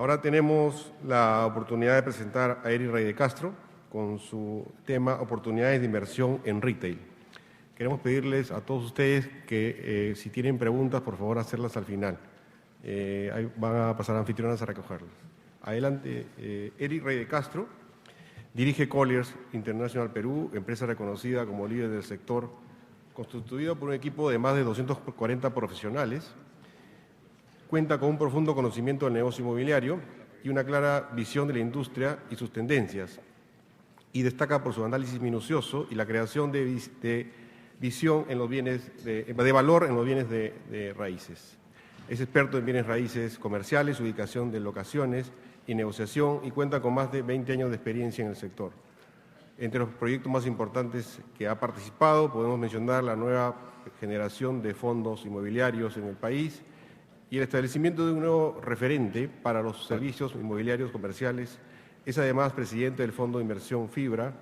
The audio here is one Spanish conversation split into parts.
Ahora tenemos la oportunidad de presentar a Eric Rey de Castro con su tema Oportunidades de inversión en retail. Queremos pedirles a todos ustedes que si tienen preguntas, por favor, hacerlas al final. Ahí van a pasar anfitrionas a recogerlas. Adelante, Eric Rey de Castro dirige Colliers International Perú, empresa reconocida como líder del sector, constituido por un equipo de más de 240 profesionales. Cuenta con un profundo conocimiento del negocio inmobiliario y una clara visión de la industria y sus tendencias, y destaca por su análisis minucioso y la creación de visión en los bienes de valor en los bienes de raíces. Es experto en bienes raíces comerciales, ubicación de locaciones y negociación, y cuenta con más de 20 años de experiencia en el sector. Entre los proyectos más importantes que ha participado podemos mencionar la nueva generación de fondos inmobiliarios en el país y el establecimiento de un nuevo referente para los servicios inmobiliarios comerciales. Es además presidente del Fondo de Inversión Fibra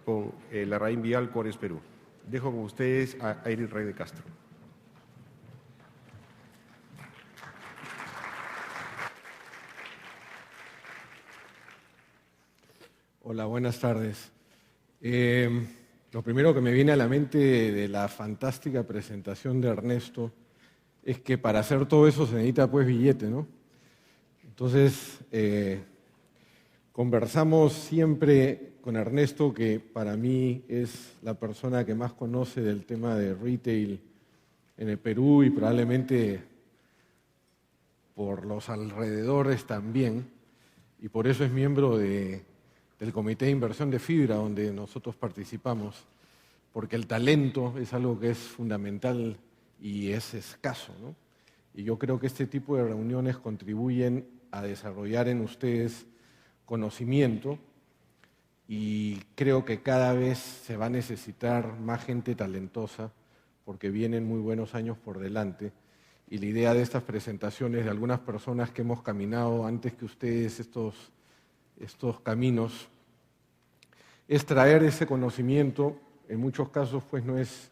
con la Raín Vial Colliers Perú. Dejo con ustedes a Eric Rey de Castro. Hola, buenas tardes. Lo primero que me viene a la mente de la fantástica presentación de Ernesto es que para hacer todo eso se necesita pues billete, ¿no? Entonces, conversamos siempre con Ernesto, que para mí es la persona que más conoce del tema de retail en el Perú y probablemente por los alrededores también, y por eso es miembro del Comité de Inversión de Fibra, donde nosotros participamos, porque el talento es algo que es fundamental y es escaso, ¿no? Y yo creo que este tipo de reuniones contribuyen a desarrollar en ustedes conocimiento, y creo que cada vez se va a necesitar más gente talentosa porque vienen muy buenos años por delante, y la idea de estas presentaciones de algunas personas que hemos caminado antes que ustedes estos caminos es traer ese conocimiento. En muchos casos pues no es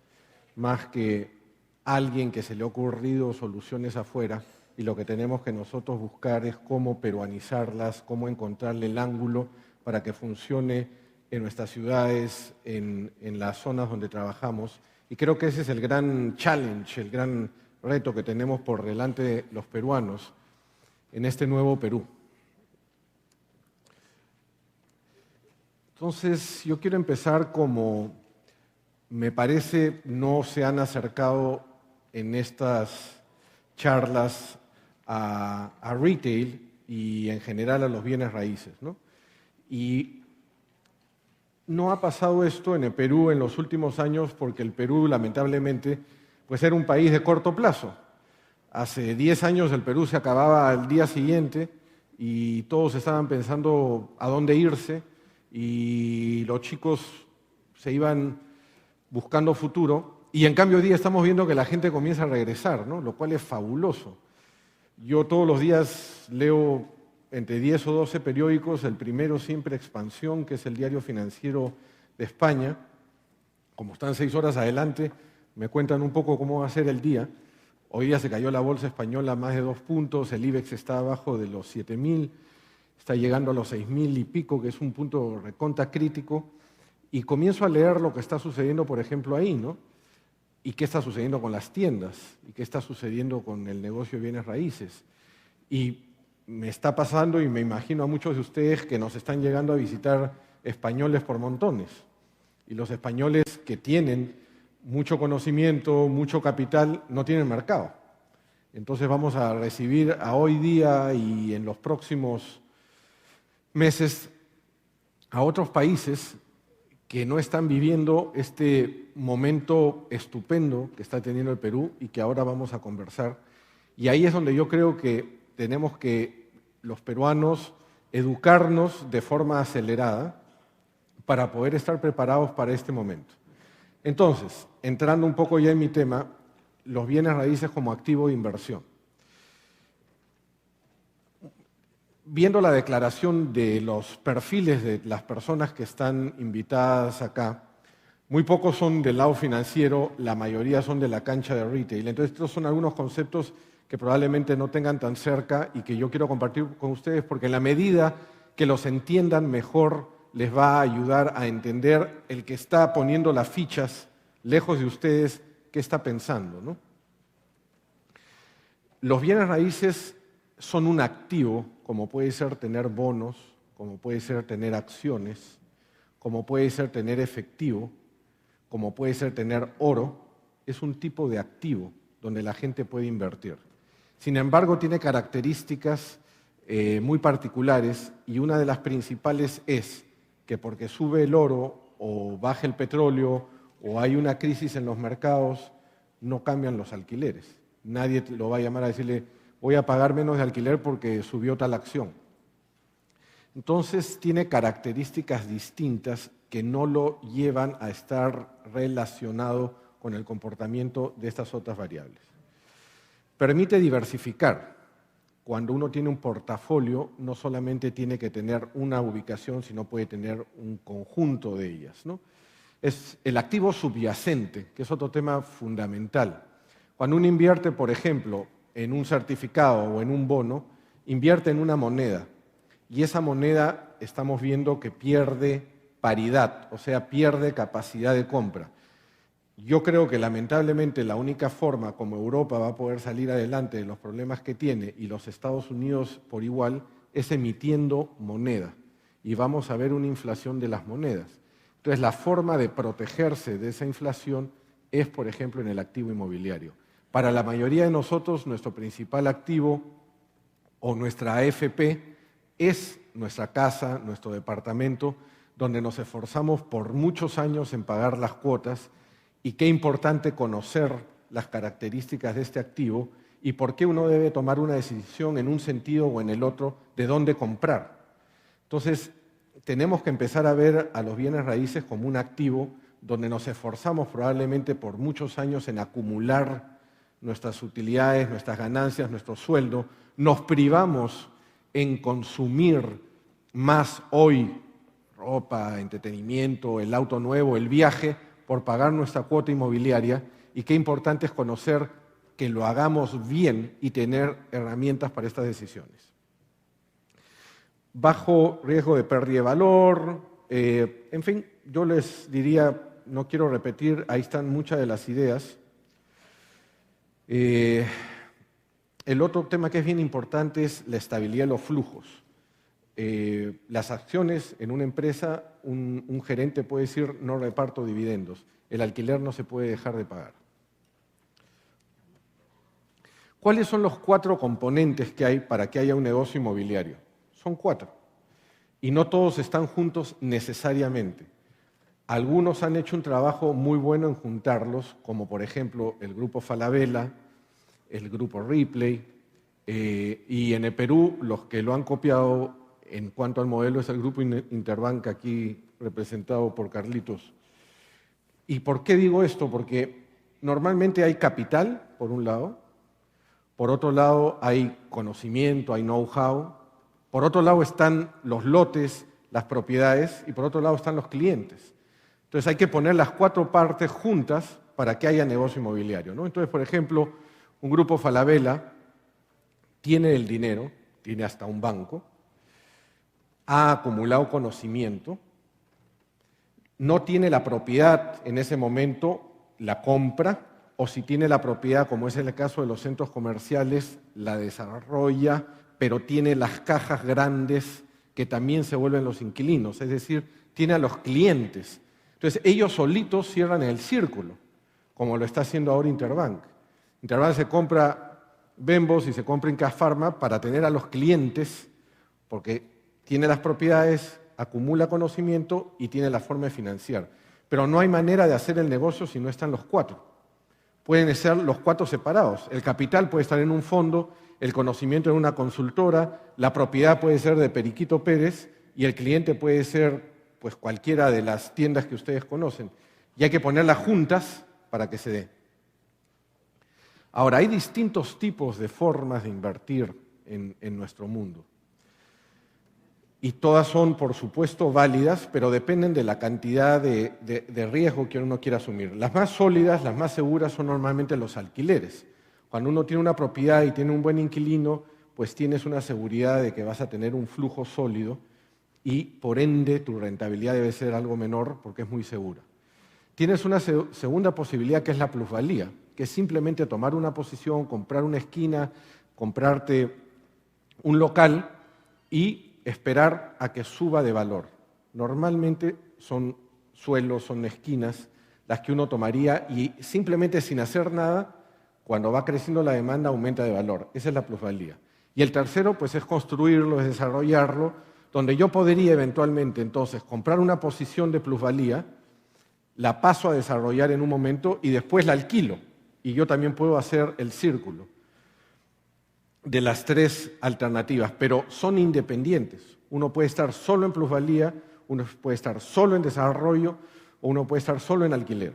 más que alguien que se le ha ocurrido soluciones afuera, y lo que tenemos que nosotros buscar es cómo peruanizarlas, cómo encontrarle el ángulo para que funcione en nuestras ciudades, en las zonas donde trabajamos. Y creo que ese es el gran challenge, el gran reto que tenemos por delante los peruanos en este nuevo Perú. Entonces, yo quiero empezar como me parece no se han acercado en estas charlas a retail y en general a los bienes raíces, ¿no? Y no ha pasado esto en el Perú en los últimos años porque el Perú, lamentablemente, pues era un país de corto plazo. Hace 10 años el Perú se acababa al día siguiente y todos estaban pensando a dónde irse, y los chicos se iban buscando futuro, y en cambio hoy día estamos viendo que la gente comienza a regresar, ¿no? Lo cual es fabuloso. Yo todos los días leo entre 10 o 12 periódicos, el primero siempre Expansión, que es el diario financiero de España. Como están 6 horas adelante, me cuentan un poco cómo va a ser el día. Hoy día se cayó la bolsa española más de 2 puntos, el IBEX está abajo de los 7.000, está llegando a los 6.000 y pico, que es un punto recontra crítico, y comienzo a leer lo que está sucediendo, por ejemplo, ahí, ¿no? Y qué está sucediendo con las tiendas, y qué está sucediendo con el negocio de bienes raíces. Y me está pasando, y me imagino a muchos de ustedes que nos están llegando a visitar españoles por montones. Y los españoles que tienen mucho conocimiento, mucho capital, no tienen mercado. Entonces vamos a recibir a hoy día y en los próximos meses a otros países que no están viviendo este momento estupendo que está teniendo el Perú y que ahora vamos a conversar. Y ahí es donde yo creo que tenemos que, los peruanos, educarnos de forma acelerada para poder estar preparados para este momento. Entonces, entrando un poco ya en mi tema, los bienes raíces como activo de inversión. Viendo la declaración de los perfiles de las personas que están invitadas acá, muy pocos son del lado financiero, la mayoría son de la cancha de retail. Entonces, estos son algunos conceptos que probablemente no tengan tan cerca y que yo quiero compartir con ustedes, porque en la medida que los entiendan mejor, les va a ayudar a entender el que está poniendo las fichas lejos de ustedes, qué está pensando, ¿no? Los bienes raíces son un activo, como puede ser tener bonos, como puede ser tener acciones, como puede ser tener efectivo, como puede ser tener oro. Es un tipo de activo donde la gente puede invertir. Sin embargo, tiene características muy particulares, y una de las principales es que porque sube el oro o baja el petróleo o hay una crisis en los mercados, no cambian los alquileres. Nadie lo va a llamar a decirle, voy a pagar menos de alquiler porque subió tal acción. Entonces tiene características distintas que no lo llevan a estar relacionado con el comportamiento de estas otras variables. Permite diversificar. Cuando uno tiene un portafolio, no solamente tiene que tener una ubicación, sino puede tener un conjunto de ellas, ¿no? Es el activo subyacente, que es otro tema fundamental. Cuando uno invierte, por ejemplo, en un certificado o en un bono, invierte en una moneda, y esa moneda estamos viendo que pierde paridad, o sea, pierde capacidad de compra. Yo creo que lamentablemente la única forma como Europa va a poder salir adelante de los problemas que tiene, y los Estados Unidos por igual, es emitiendo moneda, y vamos a ver una inflación de las monedas. Entonces, la forma de protegerse de esa inflación es, por ejemplo, en el activo inmobiliario. Para la mayoría de nosotros, nuestro principal activo o nuestra AFP es nuestra casa, nuestro departamento, donde nos esforzamos por muchos años en pagar las cuotas. Y qué importante conocer las características de este activo y por qué uno debe tomar una decisión en un sentido o en el otro de dónde comprar. Entonces, tenemos que empezar a ver a los bienes raíces como un activo donde nos esforzamos probablemente por muchos años en acumular nuestras utilidades, nuestras ganancias, nuestro sueldo. Nos privamos en consumir más hoy, ropa, entretenimiento, el auto nuevo, el viaje, por pagar nuestra cuota inmobiliaria, y qué importante es conocer que lo hagamos bien y tener herramientas para estas decisiones. Bajo riesgo de pérdida de valor, en fin, yo les diría, no quiero repetir, ahí están muchas de las ideas. El otro tema que es bien importante es la estabilidad de los flujos. Las acciones en una empresa, un gerente puede decir no reparto dividendos, el alquiler no se puede dejar de pagar. ¿Cuáles son los 4 componentes que hay para que haya un negocio inmobiliario? Son 4, y no todos están juntos necesariamente. Algunos han hecho un trabajo muy bueno en juntarlos, como por ejemplo el grupo Falabella, el grupo Ripley, y en el Perú los que lo han copiado en cuanto al modelo es el grupo Interbank, aquí representado por Carlitos. ¿Y por qué digo esto? Porque normalmente hay capital, por un lado, por otro lado hay conocimiento, hay know-how, por otro lado están los lotes, las propiedades, y por otro lado están los clientes. Entonces hay que poner las 4 partes juntas para que haya negocio inmobiliario, ¿no? Entonces, por ejemplo, un grupo Falabella tiene el dinero, tiene hasta un banco, ha acumulado conocimiento, no tiene la propiedad en ese momento, la compra, o si tiene la propiedad, como es el caso de los centros comerciales, la desarrolla, pero tiene las cajas grandes que también se vuelven los inquilinos, es decir, tiene a los clientes. Entonces, ellos solitos cierran el círculo, como lo está haciendo ahora Interbank. Interbank se compra Bembos y se compra Inca Pharma para tener a los clientes, porque tiene las propiedades, acumula conocimiento y tiene la forma de financiar. Pero no hay manera de hacer el negocio si no están los 4. Pueden ser los 4 separados. El capital puede estar en un fondo, el conocimiento en una consultora, la propiedad puede ser de Periquito Pérez y el cliente puede ser pues, cualquiera de las tiendas que ustedes conocen. Y hay que ponerlas juntas para que se dé. Ahora, hay distintos tipos de formas de invertir en nuestro mundo. Y todas son, por supuesto, válidas, pero dependen de la cantidad de riesgo que uno quiera asumir. Las más sólidas, las más seguras son normalmente los alquileres, Cuando uno tiene una propiedad y tiene un buen inquilino, pues tienes una seguridad de que vas a tener un flujo sólido y, por ende, tu rentabilidad debe ser algo menor porque es muy segura. Tienes una segunda posibilidad, que es la plusvalía, que es simplemente tomar una posición, comprar una esquina, comprarte un local y esperar a que suba de valor. Normalmente son suelos, son esquinas las que uno tomaría y simplemente sin hacer nada, cuando va creciendo la demanda, aumenta de valor. Esa es la plusvalía. Y el tercero, pues, es construirlo, es desarrollarlo, donde yo podría eventualmente, entonces, comprar una posición de plusvalía, la paso a desarrollar en un momento y después la alquilo. Y yo también puedo hacer el círculo de las tres alternativas, pero son independientes. Uno puede estar solo en plusvalía, uno puede estar solo en desarrollo o uno puede estar solo en alquiler.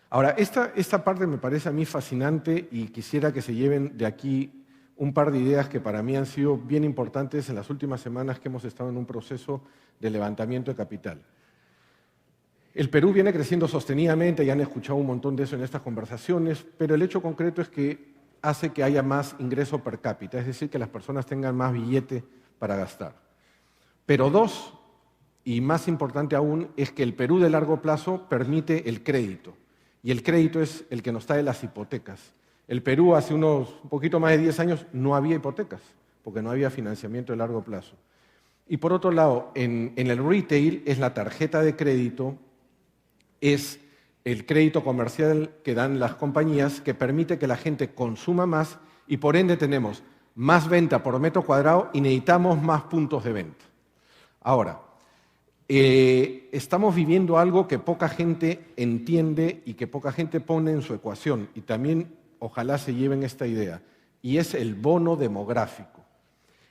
Ahora, esta parte me parece a mí fascinante y quisiera que se lleven de aquí un par de ideas que para mí han sido bien importantes en las últimas semanas que hemos estado en un proceso de levantamiento de capital. El Perú viene creciendo sostenidamente, ya han escuchado un montón de eso en estas conversaciones, pero el hecho concreto es que hace que haya más ingreso per cápita, es decir, que las personas tengan más billete para gastar. Pero dos, y más importante aún, es que el Perú de largo plazo permite el crédito. Y el crédito es el que nos trae las hipotecas. El Perú hace un poquito más de 10 años no había hipotecas, porque no había financiamiento de largo plazo. Y por otro lado, en el retail es la tarjeta de crédito, es el crédito comercial que dan las compañías que permite que la gente consuma más y por ende tenemos más venta por metro cuadrado y necesitamos más puntos de venta. Ahora, estamos viviendo algo que poca gente entiende y que poca gente pone en su ecuación, y también ojalá se lleven esta idea, y es el bono demográfico.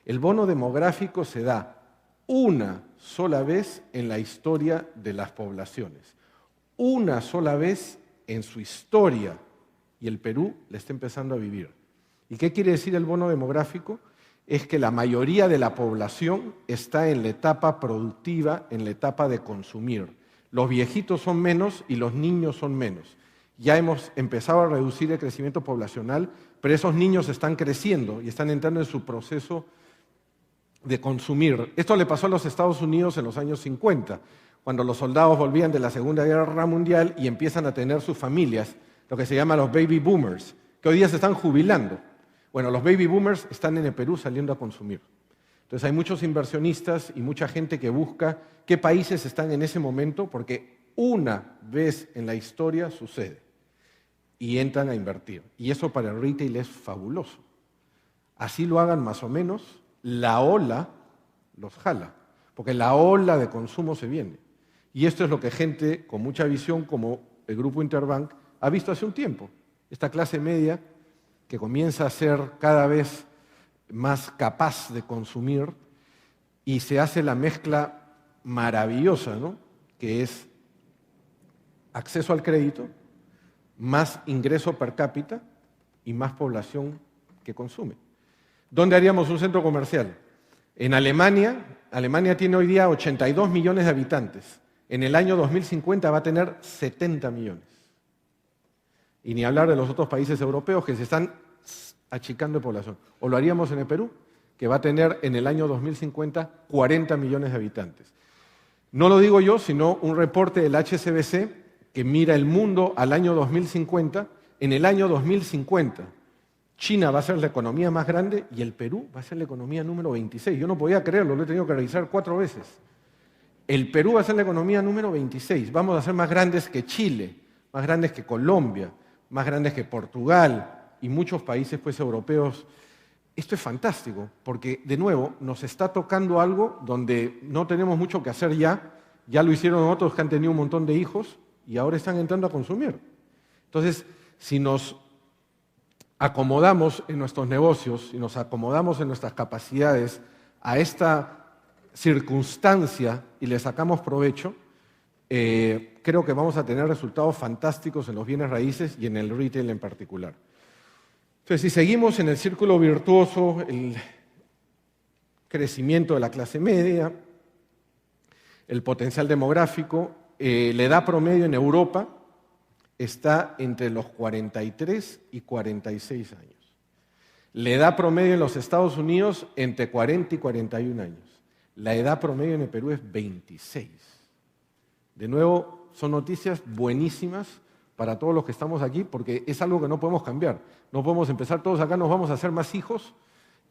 El bono demográfico se da una sola vez en la historia de las poblaciones, una sola vez en su historia, y el Perú la está empezando a vivir. ¿Y qué quiere decir el bono demográfico? Es que la mayoría de la población está en la etapa productiva, en la etapa de consumir. Los viejitos son menos y los niños son menos. Ya hemos empezado a reducir el crecimiento poblacional, pero esos niños están creciendo y están entrando en su proceso de consumir. Esto le pasó a los Estados Unidos en los años 50, cuando los soldados volvían de la Segunda Guerra Mundial y empiezan a tener sus familias, lo que se llama los baby boomers, que hoy día se están jubilando. Bueno, los baby boomers están en el Perú saliendo a consumir. Entonces hay muchos inversionistas y mucha gente que busca qué países están en ese momento, porque una vez en la historia sucede y entran a invertir. Y eso para el retail es fabuloso. Así lo hagan más o menos, la ola los jala, porque la ola de consumo se viene. Y esto es lo que gente con mucha visión, como el Grupo Interbank, ha visto hace un tiempo. Esta clase media que comienza a ser cada vez más capaz de consumir y se hace la mezcla maravillosa, ¿no? Que es acceso al crédito, más ingreso per cápita y más población que consume. ¿Dónde haríamos un centro comercial? En Alemania. Alemania tiene hoy día 82 millones de habitantes. En el año 2050 va a tener 70 millones. Y ni hablar de los otros países europeos que se están achicando de población. O lo haríamos en el Perú, que va a tener en el año 2050 40 millones de habitantes. No lo digo yo, sino un reporte del HSBC que mira el mundo al año 2050. En el año 2050, China va a ser la economía más grande y el Perú va a ser la economía número 26. Yo no podía creerlo, lo he tenido que revisar 4 veces. El Perú va a ser la economía número 26. Vamos a ser más grandes que Chile, más grandes que Colombia, más grandes que Portugal y muchos países pues, europeos. Esto es fantástico, porque de nuevo nos está tocando algo donde no tenemos mucho que hacer ya lo hicieron otros que han tenido un montón de hijos y ahora están entrando a consumir. Entonces, si nos acomodamos en nuestros negocios, si nos acomodamos en nuestras capacidades a esta circunstancia y le sacamos provecho, creo que vamos a tener resultados fantásticos en los bienes raíces y en el retail en particular. Entonces, si seguimos en el círculo virtuoso, el crecimiento de la clase media, el potencial demográfico, la edad promedio en Europa está entre los 43 y 46 años. La edad promedio en los Estados Unidos entre 40 y 41 años. La edad promedio en el Perú es 26. De nuevo, son noticias buenísimas para todos los que estamos aquí, porque es algo que no podemos cambiar. No podemos empezar todos acá, nos vamos a hacer más hijos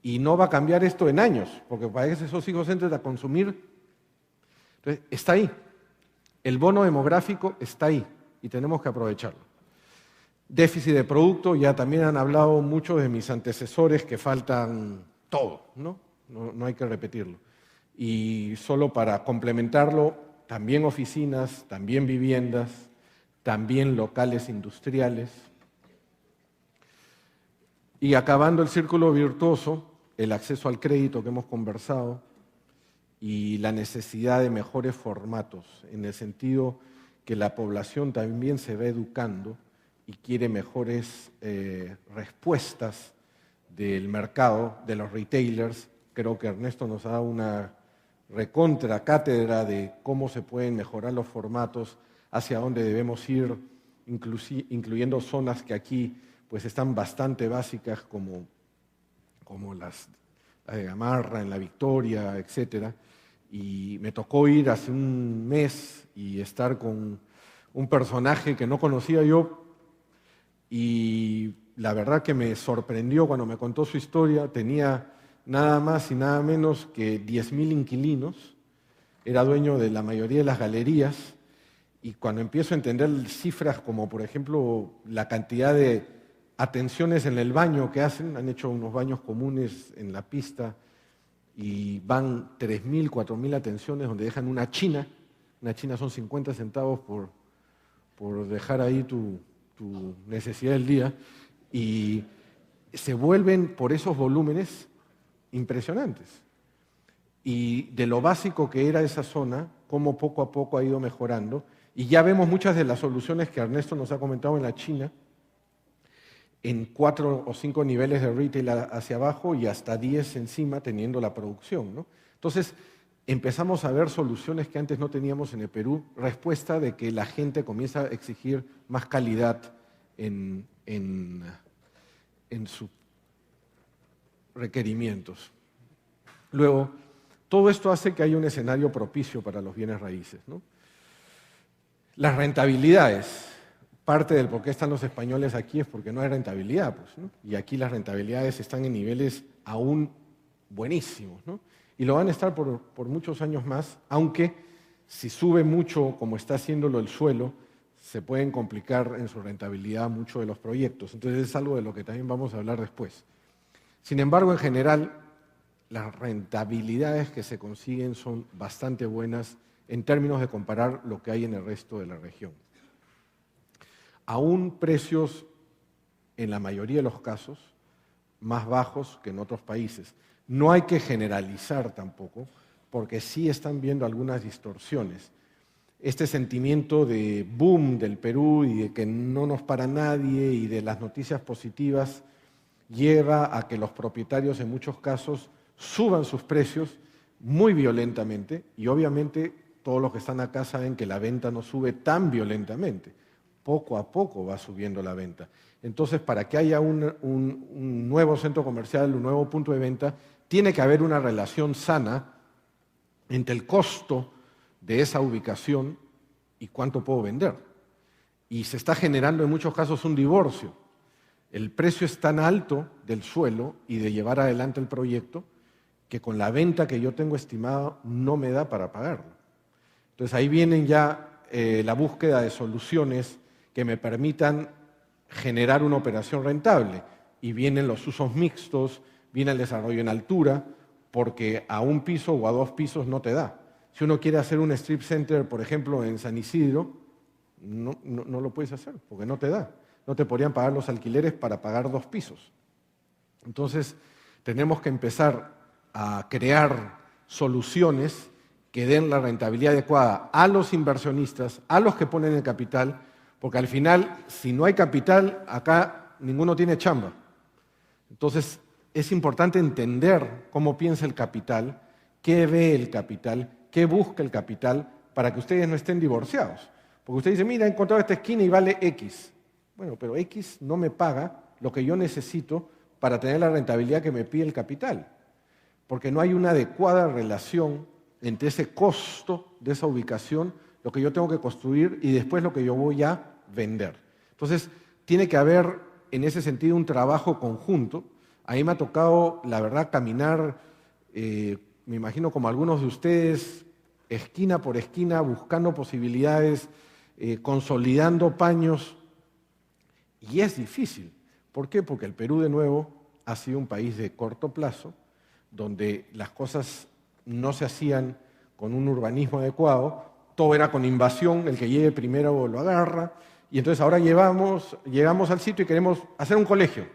y no va a cambiar esto en años, porque para que esos hijos entren a consumir. Entonces, está ahí. El bono demográfico está ahí y tenemos que aprovecharlo. Déficit de producto, ya también han hablado muchos de mis antecesores que faltan todo, ¿no? No hay que repetirlo. Y solo para complementarlo, también oficinas, también viviendas, también locales industriales. Y acabando el círculo virtuoso, el acceso al crédito que hemos conversado y la necesidad de mejores formatos, en el sentido que la población también se va educando y quiere mejores respuestas del mercado, de los retailers. Creo que Ernesto nos ha dado una recontra cátedra de cómo se pueden mejorar los formatos, hacia dónde debemos ir, incluyendo zonas que aquí pues están bastante básicas como las de Gamarra, en La Victoria, etcétera. Y me tocó ir hace un mes y estar con un personaje que no conocía yo, y la verdad que me sorprendió cuando me contó su historia. Tenía nada más y nada menos que 10.000 inquilinos, era dueño de la mayoría de las galerías, y cuando empiezo a entender cifras como, por ejemplo, la cantidad de atenciones en el baño que hacen, han hecho unos baños comunes en la pista, y van 3.000, 4.000 atenciones donde dejan una china son 50 centavos por dejar ahí tu necesidad del día, y se vuelven por esos volúmenes impresionantes. Y de lo básico que era esa zona, cómo poco a poco ha ido mejorando, y ya vemos muchas de las soluciones que Ernesto nos ha comentado en la China, en 4 o 5 niveles de retail hacia abajo y hasta 10 encima teniendo la producción, ¿no? Entonces, empezamos a ver soluciones que antes no teníamos en el Perú, respuesta de que la gente comienza a exigir más calidad en sus requerimientos. Luego, todo esto hace que haya un escenario propicio para los bienes raíces, ¿no? Las rentabilidades. Parte del por qué están los españoles aquí es porque no hay rentabilidad, pues, ¿no? Y aquí las rentabilidades están en niveles aún buenísimos, ¿no? Y lo van a estar por muchos años más, aunque si sube mucho, como está haciéndolo el suelo, se pueden complicar en su rentabilidad mucho de los proyectos. Entonces es algo de lo que también vamos a hablar después. Sin embargo, en general, las rentabilidades que se consiguen son bastante buenas en términos de comparar lo que hay en el resto de la región. Aún precios, en la mayoría de los casos, más bajos que en otros países. No hay que generalizar tampoco, porque sí están viendo algunas distorsiones. Este sentimiento de boom del Perú y de que no nos para nadie y de las noticias positivas lleva a que los propietarios en muchos casos suban sus precios muy violentamente, y obviamente todos los que están acá saben que la venta no sube tan violentamente. Poco a poco va subiendo la venta. Entonces, para que haya un nuevo centro comercial, un nuevo punto de venta, tiene que haber una relación sana entre el costo de esa ubicación y cuánto puedo vender. Y se está generando en muchos casos un divorcio. El precio es tan alto del suelo y de llevar adelante el proyecto que con la venta que yo tengo estimada no me da para pagarlo. Entonces ahí vienen ya la búsqueda de soluciones que me permitan generar una operación rentable. Y vienen los usos mixtos, viene el desarrollo en altura, porque a un piso o a 2 pisos no te da. Si uno quiere hacer un strip center, por ejemplo, en San Isidro, no lo puedes hacer, porque no te da. No te podrían pagar los alquileres para pagar 2 pisos. Entonces, tenemos que empezar a crear soluciones que den la rentabilidad adecuada a los inversionistas, a los que ponen el capital, porque al final, si no hay capital, acá ninguno tiene chamba. Entonces, es importante entender cómo piensa el capital, qué ve el capital, qué busca el capital, para que ustedes no estén divorciados. Porque usted dice, mira, he encontrado esta esquina y vale X. Bueno, pero X no me paga lo que yo necesito para tener la rentabilidad que me pide el capital. Porque no hay una adecuada relación entre ese costo de esa ubicación, lo que yo tengo que construir y después lo que yo voy a vender. Entonces, tiene que haber en ese sentido un trabajo conjunto. A mí me ha tocado, la verdad, caminar, me imagino como algunos de ustedes, esquina por esquina, buscando posibilidades, consolidando paños, y es difícil. ¿Por qué? Porque el Perú, de nuevo, ha sido un país de corto plazo, donde las cosas no se hacían con un urbanismo adecuado, todo era con invasión, el que llegue primero lo agarra, y entonces ahora llegamos al sitio y queremos hacer un colegio.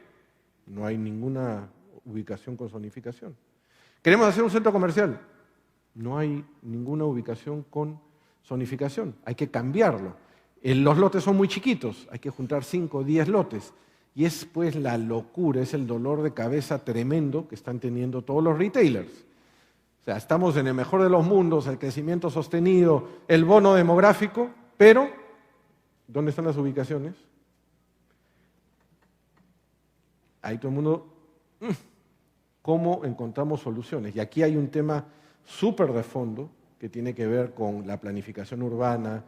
No hay ninguna ubicación con zonificación. Queremos hacer un centro comercial. No hay ninguna ubicación con zonificación. Hay que cambiarlo. Los lotes son muy chiquitos, hay que juntar 5 o 10 lotes. Y es pues la locura, es el dolor de cabeza tremendo que están teniendo todos los retailers. O sea, estamos en el mejor de los mundos, el crecimiento sostenido, el bono demográfico, pero ¿dónde están las ubicaciones? Ahí todo el mundo, ¿cómo encontramos soluciones? Y aquí hay un tema súper de fondo que tiene que ver con la planificación urbana,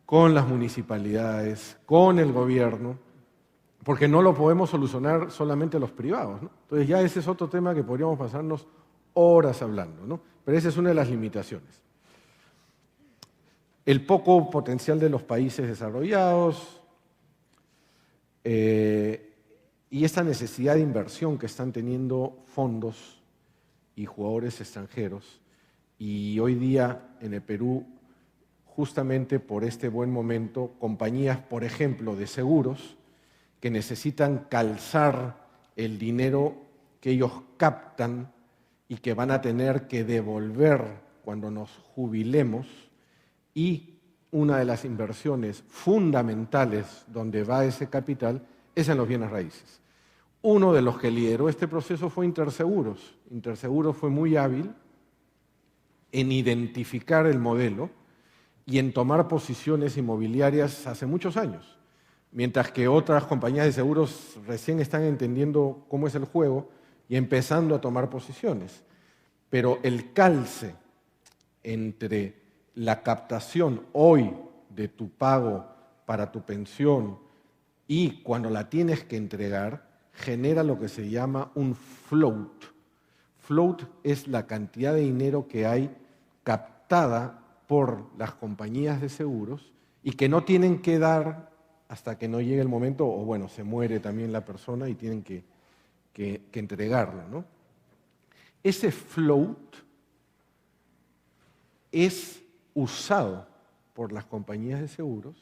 con las municipalidades, con el gobierno, porque no lo podemos solucionar solamente los privados, ¿no? Entonces ya ese es otro tema que podríamos pasarnos horas hablando, ¿no? Pero esa es una de las limitaciones. El poco potencial de los países desarrollados y esta necesidad de inversión que están teniendo fondos y jugadores extranjeros. Y hoy día en el Perú, justamente por este buen momento, compañías, por ejemplo, de seguros, que necesitan calzar el dinero que ellos captan y que van a tener que devolver cuando nos jubilemos, y una de las inversiones fundamentales donde va ese capital es en los bienes raíces. Uno de los que lideró este proceso fue Interseguros. Interseguros fue muy hábil en identificar el modelo y en tomar posiciones inmobiliarias hace muchos años, mientras que otras compañías de seguros recién están entendiendo cómo es el juego y empezando a tomar posiciones. Pero el calce entre la captación hoy de tu pago para tu pensión y cuando la tienes que entregar, genera lo que se llama un float. Float es la cantidad de dinero que hay captada por las compañías de seguros y que no tienen que dar hasta que no llegue el momento, o bueno, se muere también la persona y tienen que entregarlo, ¿no? Ese float es usado por las compañías de seguros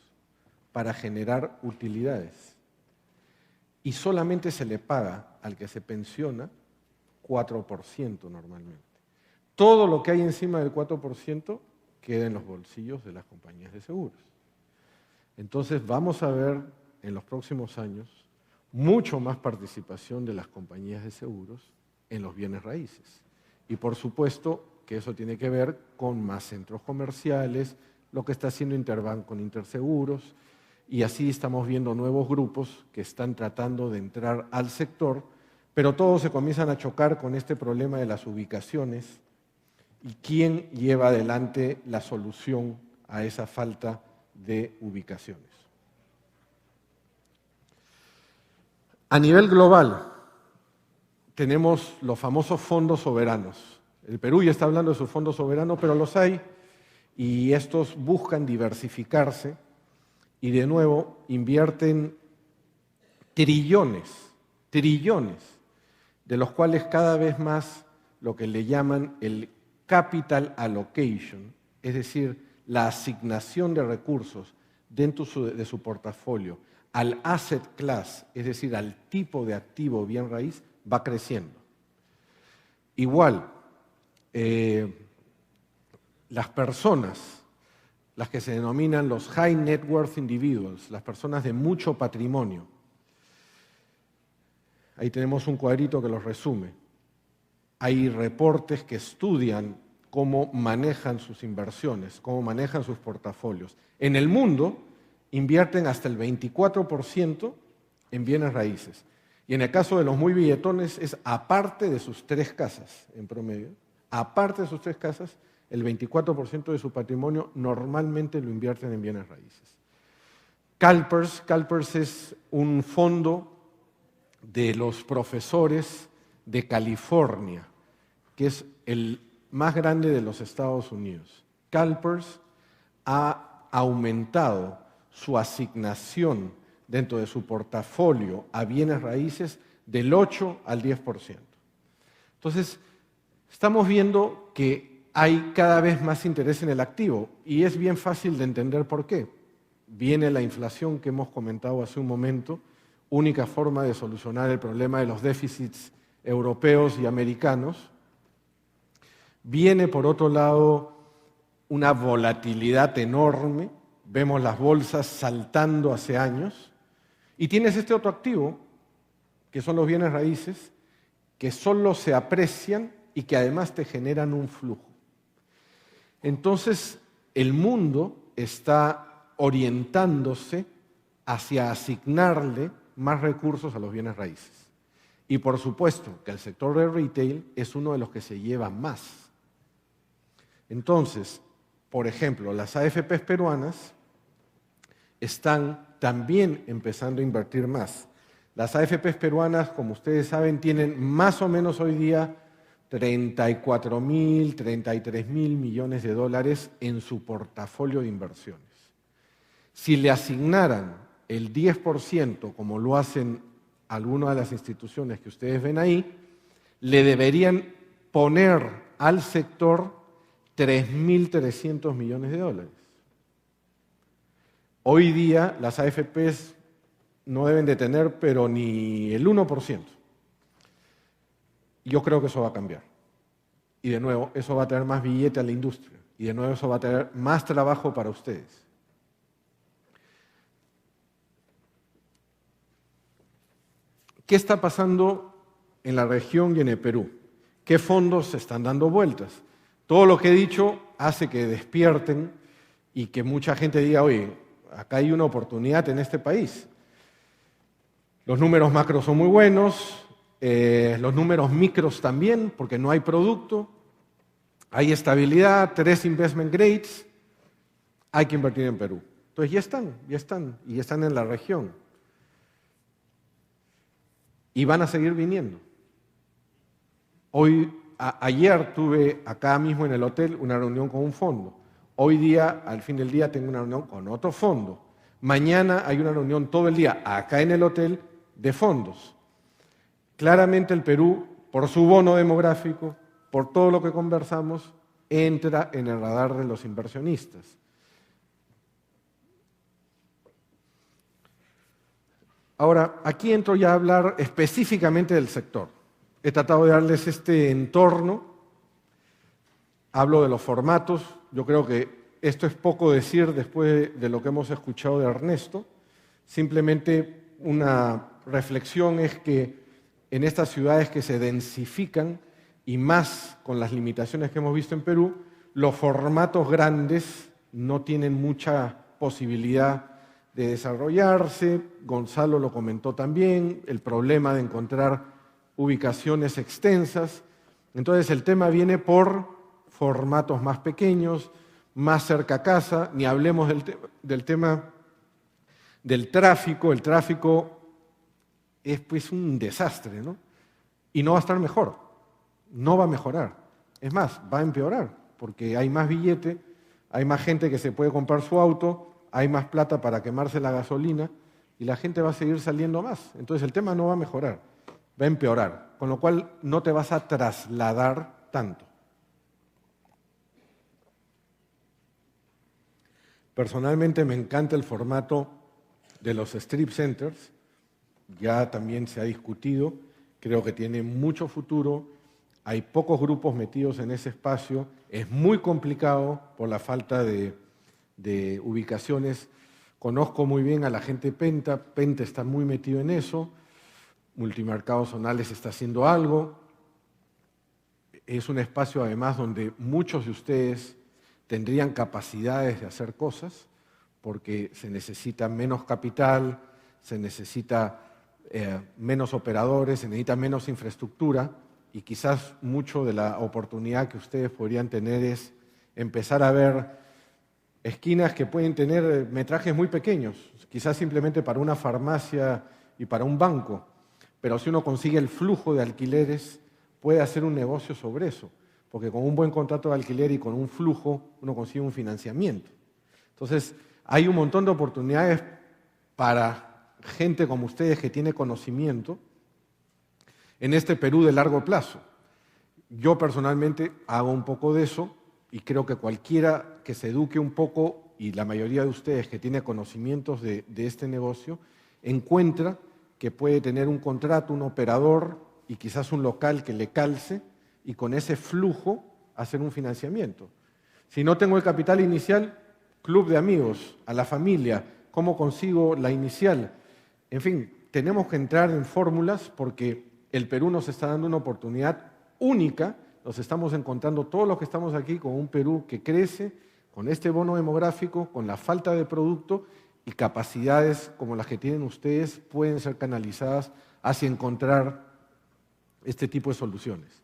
para generar utilidades y solamente se le paga al que se pensiona 4% normalmente. Todo lo que hay encima del 4% queda en los bolsillos de las compañías de seguros. Entonces vamos a ver en los próximos años mucho más participación de las compañías de seguros en los bienes raíces. Y por supuesto que eso tiene que ver con más centros comerciales, lo que está haciendo Interbank con Interseguros, y así estamos viendo nuevos grupos que están tratando de entrar al sector, pero todos se comienzan a chocar con este problema de las ubicaciones y quién lleva adelante la solución a esa falta de ubicaciones. A nivel global, tenemos los famosos fondos soberanos. El Perú ya está hablando de sus fondos soberanos, pero los hay, y estos buscan diversificarse y de nuevo invierten trillones, de los cuales cada vez más lo que le llaman el capital allocation, es decir, la asignación de recursos dentro de su portafolio al asset class, es decir, al tipo de activo bien raíz, va creciendo. Igual, las personas, las que se denominan los high net worth individuals, las personas de mucho patrimonio, ahí tenemos un cuadrito que los resume. Hay reportes que estudian cómo manejan sus inversiones, cómo manejan sus portafolios. En el mundo invierten hasta el 24% en bienes raíces. Y en el caso de los muy billetones es aparte de sus 3 casas en promedio, aparte de sus 3 casas, el 24% de su patrimonio normalmente lo invierten en bienes raíces. CalPERS es un fondo de los profesores de California, que es el más grande de los Estados Unidos. CalPERS ha aumentado su asignación dentro de su portafolio a bienes raíces del 8 al 10%. Entonces, estamos viendo que hay cada vez más interés en el activo y es bien fácil de entender por qué. Viene la inflación que hemos comentado hace un momento, única forma de solucionar el problema de los déficits europeos y americanos. Viene, por otro lado, una volatilidad enorme, vemos las bolsas saltando hace años, y tienes este otro activo, que son los bienes raíces, que solo se aprecian y que además te generan un flujo. Entonces, el mundo está orientándose hacia asignarle más recursos a los bienes raíces. Y por supuesto que el sector de retail es uno de los que se lleva más. Entonces, por ejemplo, las AFPs peruanas están también empezando a invertir más. Las AFPs peruanas, como ustedes saben, tienen más o menos hoy día 34.000, 33.000 millones de dólares en su portafolio de inversiones. Si le asignaran el 10%, como lo hacen algunas de las instituciones que ustedes ven ahí, le deberían poner al sector 3.300 millones de dólares. Hoy día las AFPs no deben de tener, pero ni el 1%. Yo creo que eso va a cambiar. Y de nuevo, eso va a traer más billete a la industria. Y de nuevo, eso va a traer más trabajo para ustedes. ¿Qué está pasando en la región y en el Perú? ¿Qué fondos se están dando vueltas? Todo lo que he dicho hace que despierten y que mucha gente diga, oye, acá hay una oportunidad en este país. Los números macros son muy buenos, los números micros también, porque no hay producto, hay estabilidad, 3 investment grades, hay que invertir en Perú. Entonces ya están en la región. Y van a seguir viniendo. Ayer tuve acá mismo en el hotel una reunión con un fondo. Hoy día, al fin del día, tengo una reunión con otro fondo. Mañana hay una reunión todo el día acá en el hotel de fondos. Claramente el Perú, por su bono demográfico, por todo lo que conversamos, entra en el radar de los inversionistas. Ahora, aquí entro ya a hablar específicamente del sector. He tratado de darles este entorno, hablo de los formatos, yo creo que esto es poco decir después de lo que hemos escuchado de Ernesto, simplemente una reflexión es que en estas ciudades que se densifican y más con las limitaciones que hemos visto en Perú, los formatos grandes no tienen mucha posibilidad de desarrollarse. Gonzalo lo comentó también, el problema de encontrar ubicaciones extensas. Entonces el tema viene por formatos más pequeños, más cerca a casa, ni hablemos del tema del tráfico. El tráfico es pues un desastre, ¿no? Y no va a estar mejor, no va a mejorar. Es más, va a empeorar, porque hay más billete, hay más gente que se puede comprar su auto, hay más plata para quemarse la gasolina y la gente va a seguir saliendo más. Entonces el tema no va a mejorar, va a empeorar, con lo cual no te vas a trasladar tanto. Personalmente me encanta el formato de los strip centers, ya también se ha discutido, creo que tiene mucho futuro, hay pocos grupos metidos en ese espacio, es muy complicado por la falta de ubicaciones. Conozco muy bien a la gente Penta está muy metido en eso, Multimercados Zonales está haciendo algo. es un espacio además donde muchos de ustedes tendrían capacidades de hacer cosas, porque se necesita menos capital, se necesita menos operadores, se necesita menos infraestructura, y quizás mucho de la oportunidad que ustedes podrían tener es empezar a ver esquinas que pueden tener metrajes muy pequeños, quizás simplemente para una farmacia y para un banco, pero si uno consigue el flujo de alquileres, puede hacer un negocio sobre eso, porque con un buen contrato de alquiler y con un flujo uno consigue un financiamiento. Entonces, hay un montón de oportunidades para gente como ustedes que tiene conocimiento en este Perú de largo plazo. Yo personalmente hago un poco de eso y creo que cualquiera que se eduque un poco, y la mayoría de ustedes que tiene conocimientos de este negocio, encuentra que puede tener un contrato, un operador y quizás un local que le calce, y con ese flujo hacer un financiamiento. Si no tengo el capital inicial, club de amigos, a la familia, ¿cómo consigo la inicial? En fin, tenemos que entrar en fórmulas porque el Perú nos está dando una oportunidad única. Nos estamos encontrando todos los que estamos aquí con un Perú que crece, con este bono demográfico, con la falta de producto, y capacidades como las que tienen ustedes pueden ser canalizadas hacia encontrar este tipo de soluciones.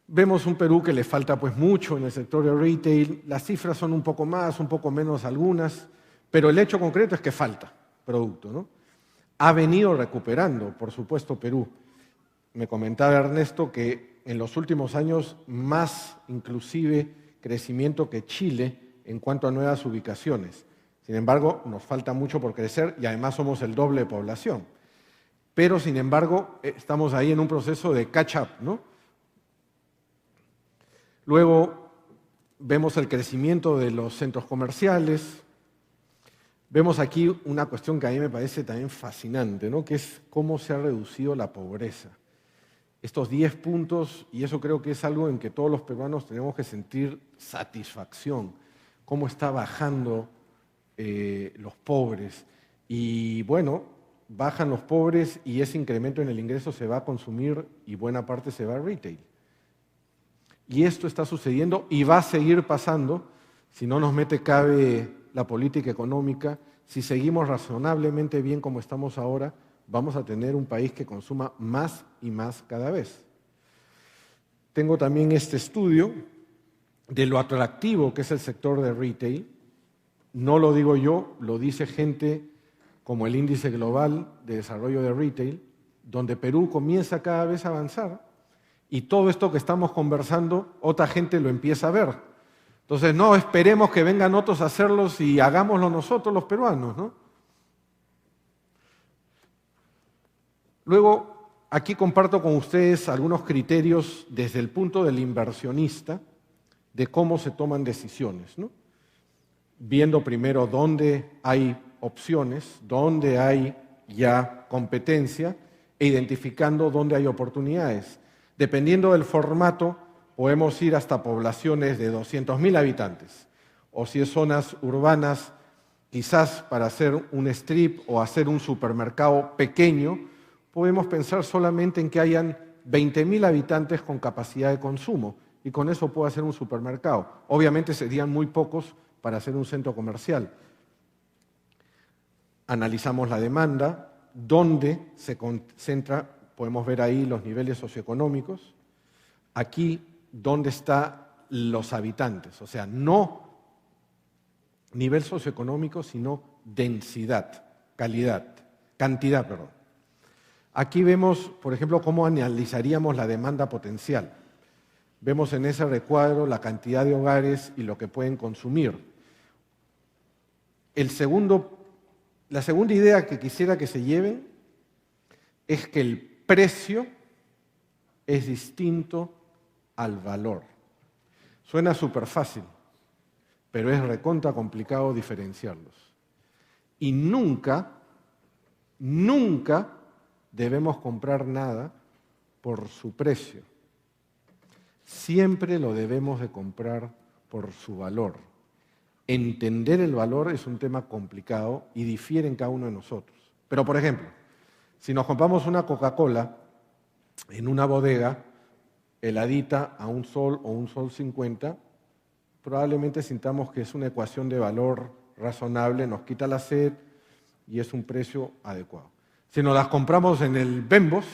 Vemos un Perú que le falta pues mucho en el sector de retail. Las cifras son un poco más, un poco menos algunas, pero el hecho concreto es que falta producto, ¿no? Ha venido recuperando, por supuesto, Perú. Me comentaba Ernesto que en los últimos años más inclusive crecimiento que Chile en cuanto a nuevas ubicaciones. Sin embargo, nos falta mucho por crecer y además somos el doble de población. Pero, sin embargo, estamos ahí en un proceso de catch-up, ¿no? Luego vemos el crecimiento de los centros comerciales. Vemos aquí una cuestión que a mí me parece también fascinante, ¿no? Que es cómo se ha reducido la pobreza. Estos 10 puntos, y eso creo que es algo en que todos los peruanos tenemos que sentir satisfacción, cómo está bajando los pobres. Y bueno, bajan los pobres y ese incremento en el ingreso se va a consumir y buena parte se va a retail. Y esto está sucediendo y va a seguir pasando si no nos mete cabe la política económica. Si seguimos razonablemente bien como estamos ahora, vamos a tener un país que consuma más y más cada vez. Tengo también este estudio de lo atractivo que es el sector de retail. No lo digo yo, lo dice gente como el Índice Global de Desarrollo de Retail, donde Perú comienza cada vez a avanzar y todo esto que estamos conversando, otra gente lo empieza a ver. Entonces, no esperemos que vengan otros a hacerlos y hagámoslo nosotros los peruanos, ¿no? Luego, aquí comparto con ustedes algunos criterios desde el punto del inversionista de cómo se toman decisiones, ¿no? Viendo primero dónde hay opciones, dónde hay ya competencia e identificando dónde hay oportunidades. Dependiendo del formato, podemos ir hasta poblaciones de 200.000 habitantes, o si es zonas urbanas, quizás para hacer un strip o hacer un supermercado pequeño, podemos pensar solamente en que hayan 20.000 habitantes con capacidad de consumo, y con eso puedo hacer un supermercado. Obviamente serían muy pocos para hacer un centro comercial. Analizamos la demanda, dónde se concentra, podemos ver ahí los niveles socioeconómicos. Aquí, dónde están los habitantes, o sea, no nivel socioeconómico, sino densidad, cantidad. Aquí vemos, por ejemplo, cómo analizaríamos la demanda potencial. Vemos en ese recuadro la cantidad de hogares y lo que pueden consumir. La segunda idea que quisiera que se lleven es que el precio es distinto al valor. Suena súper fácil, pero es recontra complicado diferenciarlos. Y nunca debemos comprar nada por su precio. Siempre lo debemos de comprar por su valor. Entender el valor es un tema complicado y difiere en cada uno de nosotros. Pero, por ejemplo, si nos compramos una Coca-Cola en una bodega, heladita a $1 o $1.50, probablemente sintamos que es una ecuación de valor razonable, nos quita la sed y es un precio adecuado. Si nos las compramos en el Bembos,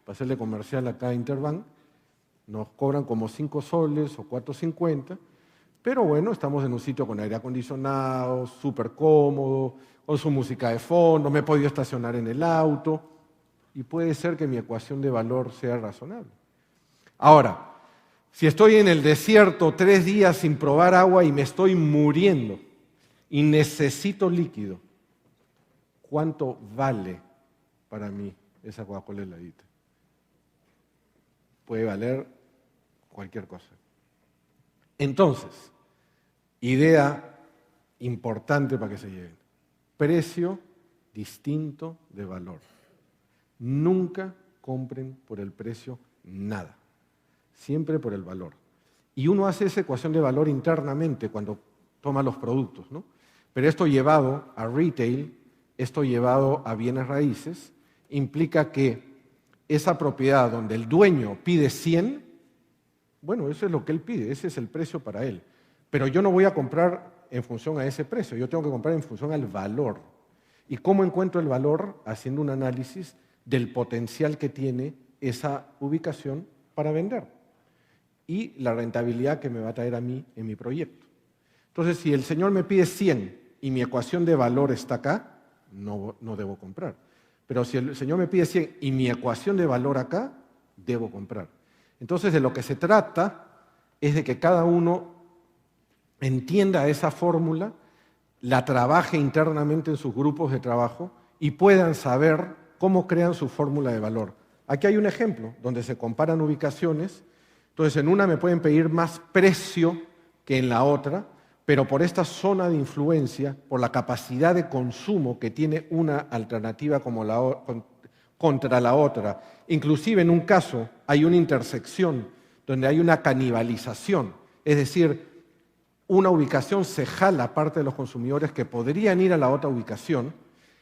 para hacerle comercial acá a Interbank, nos cobran como 5 soles o 4.50, pero bueno, estamos en un sitio con aire acondicionado, súper cómodo, con su música de fondo, me he podido estacionar en el auto y puede ser que mi ecuación de valor sea razonable. Ahora, si estoy en el desierto 3 días sin probar agua y me estoy muriendo y necesito líquido, ¿cuánto vale para mí esa Coca-Cola heladita? Puede valer cualquier cosa. Entonces, idea importante para que se lleven. Precio distinto de valor. Nunca compren por el precio nada. Siempre por el valor. Y uno hace esa ecuación de valor internamente cuando toma los productos, ¿no? Pero esto llevado a retail, esto llevado a bienes raíces, implica que esa propiedad donde el dueño pide 100, bueno, eso es lo que él pide, ese es el precio para él. Pero yo no voy a comprar en función a ese precio, yo tengo que comprar en función al valor. ¿Y cómo encuentro el valor? Haciendo un análisis del potencial que tiene esa ubicación para vender y la rentabilidad que me va a traer a mí en mi proyecto. Entonces, si el señor me pide 100 y mi ecuación de valor está acá, no debo comprar. Pero si el señor me pide 100 y mi ecuación de valor acá, debo comprar. Entonces, de lo que se trata es de que cada uno entienda esa fórmula, la trabaje internamente en sus grupos de trabajo y puedan saber cómo crean su fórmula de valor. Aquí hay un ejemplo donde se comparan ubicaciones. Entonces, en una me pueden pedir más precio que en la otra, pero por esta zona de influencia, por la capacidad de consumo que tiene una alternativa como contra la otra. Inclusive en un caso hay una intersección donde hay una canibalización, es decir, una ubicación se jala parte de los consumidores que podrían ir a la otra ubicación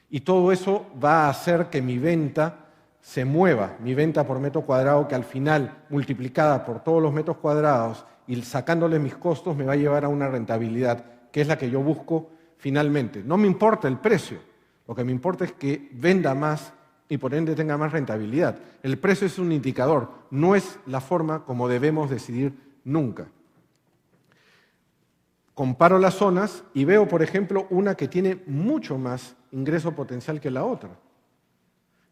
y todo eso va a hacer que mi venta se mueva, mi venta por metro cuadrado, que al final, multiplicada por todos los metros cuadrados y sacándole mis costos, me va a llevar a una rentabilidad, que es la que yo busco finalmente. No me importa el precio, lo que me importa es que venda más y por ende tenga más rentabilidad. El precio es un indicador, no es la forma como debemos decidir nunca. Comparo las zonas y veo, por ejemplo, una que tiene mucho más ingreso potencial que la otra.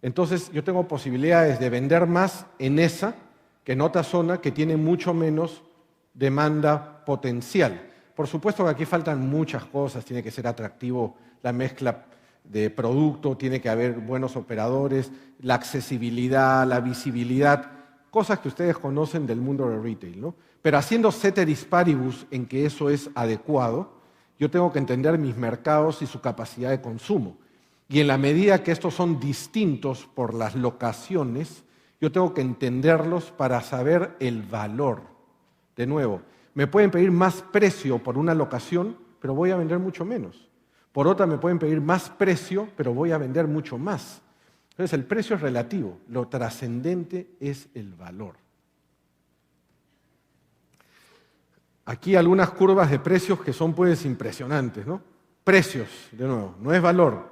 Entonces, yo tengo posibilidades de vender más en esa que en otra zona que tiene mucho menos demanda potencial. Por supuesto que aquí faltan muchas cosas, tiene que ser atractivo la mezcla de producto, tiene que haber buenos operadores, la accesibilidad, la visibilidad, cosas que ustedes conocen del mundo del retail, ¿no? Pero haciendo ceteris paribus en que eso es adecuado, yo tengo que entender mis mercados y su capacidad de consumo. Y en la medida que estos son distintos por las locaciones, yo tengo que entenderlos para saber el valor. De nuevo, me pueden pedir más precio por una locación, pero voy a vender mucho menos. Por otra me pueden pedir más precio, pero voy a vender mucho más. Entonces el precio es relativo, lo trascendente es el valor. Aquí algunas curvas de precios que son pues impresionantes, ¿no? Precios, de nuevo, no es valor.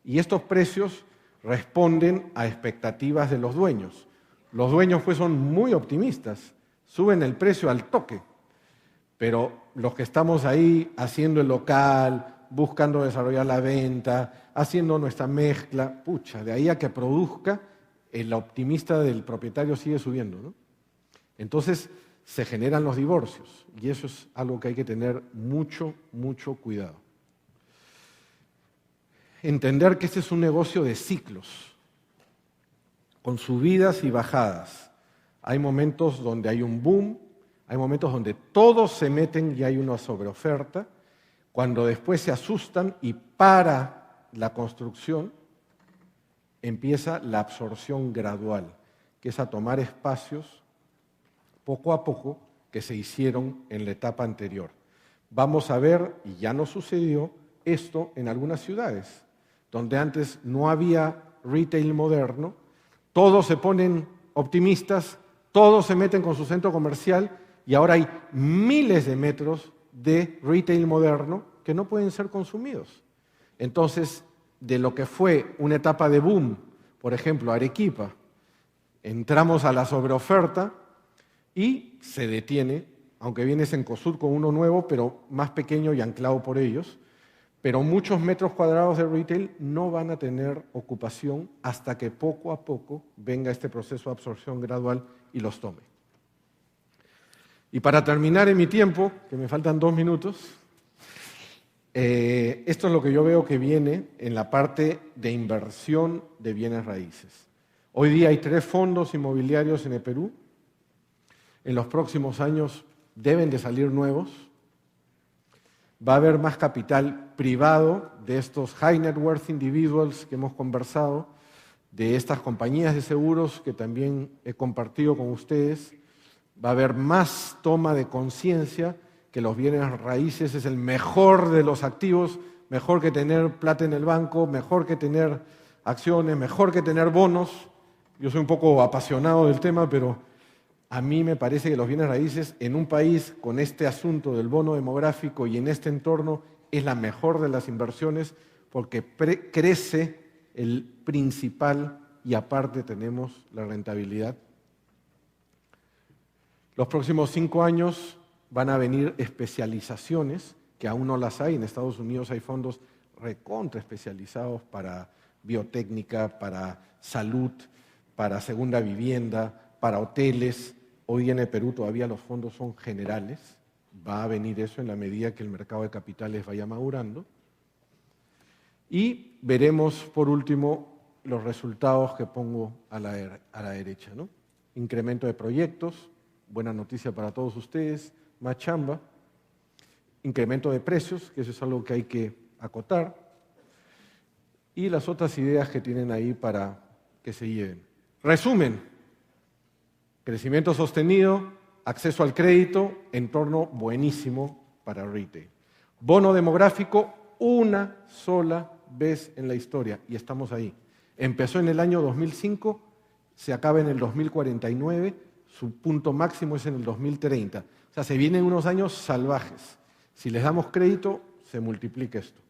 Y estos precios responden a expectativas de los dueños. Los dueños pues son muy optimistas, suben el precio al toque, pero los que estamos ahí haciendo el local, buscando desarrollar la venta, haciendo nuestra mezcla, pucha, de ahí a que produzca, el optimista del propietario sigue subiendo, ¿no? Entonces se generan los divorcios y eso es algo que hay que tener mucho, mucho cuidado. Entender que este es un negocio de ciclos, con subidas y bajadas. Hay momentos donde hay un boom, hay momentos donde todos se meten y hay una sobreoferta, cuando después se asustan y para la construcción empieza la absorción gradual, que es a tomar espacios poco a poco que se hicieron en la etapa anterior. Vamos a ver, y ya nos sucedió, esto en algunas ciudades, donde antes no había retail moderno, todos se ponen optimistas, todos se meten con su centro comercial y ahora hay miles de metros de retail moderno que no pueden ser consumidos. Entonces, de lo que fue una etapa de boom, por ejemplo, Arequipa, entramos a la sobreoferta y se detiene, aunque viene Cencosud con uno nuevo, pero más pequeño y anclado por ellos, pero muchos metros cuadrados de retail no van a tener ocupación hasta que poco a poco venga este proceso de absorción gradual y los tome. Y para terminar en mi tiempo, que me faltan 2 minutos, esto es lo que yo veo que viene en la parte de inversión de bienes raíces. Hoy día hay 3 fondos inmobiliarios en el Perú. En los próximos años deben de salir nuevos. Va a haber más capital privado de estos high net worth individuals que hemos conversado, de estas compañías de seguros que también he compartido con ustedes. Va a haber más toma de conciencia que los bienes raíces es el mejor de los activos, mejor que tener plata en el banco, mejor que tener acciones, mejor que tener bonos. Yo soy un poco apasionado del tema, pero a mí me parece que los bienes raíces en un país con este asunto del bono demográfico y en este entorno es la mejor de las inversiones porque crece el principal y aparte tenemos la rentabilidad. Los próximos 5 años van a venir especializaciones, que aún no las hay. En Estados Unidos hay fondos recontra especializados para biotécnica, para salud, para segunda vivienda, para hoteles. Hoy en el Perú todavía los fondos son generales. Va a venir eso en la medida que el mercado de capitales vaya madurando. Y veremos, por último, los resultados que pongo a la derecha, ¿no? Incremento de proyectos, buena noticia para todos ustedes, más chamba, incremento de precios, que eso es algo que hay que acotar, y las otras ideas que tienen ahí para que se lleven. Resumen, crecimiento sostenido, acceso al crédito, entorno buenísimo para retail. Bono demográfico, una sola vez en la historia, y estamos ahí. Empezó en el año 2005, se acaba en el 2049, su punto máximo es en el 2030. O sea, se vienen unos años salvajes. Si les damos crédito, se multiplica esto.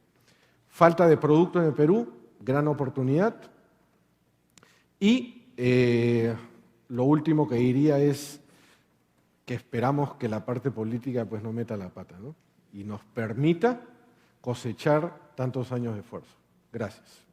Falta de producto en el Perú, gran oportunidad. Y lo último que diría es que esperamos que la parte política pues no meta la pata, ¿no? Y nos permita cosechar tantos años de esfuerzo. Gracias.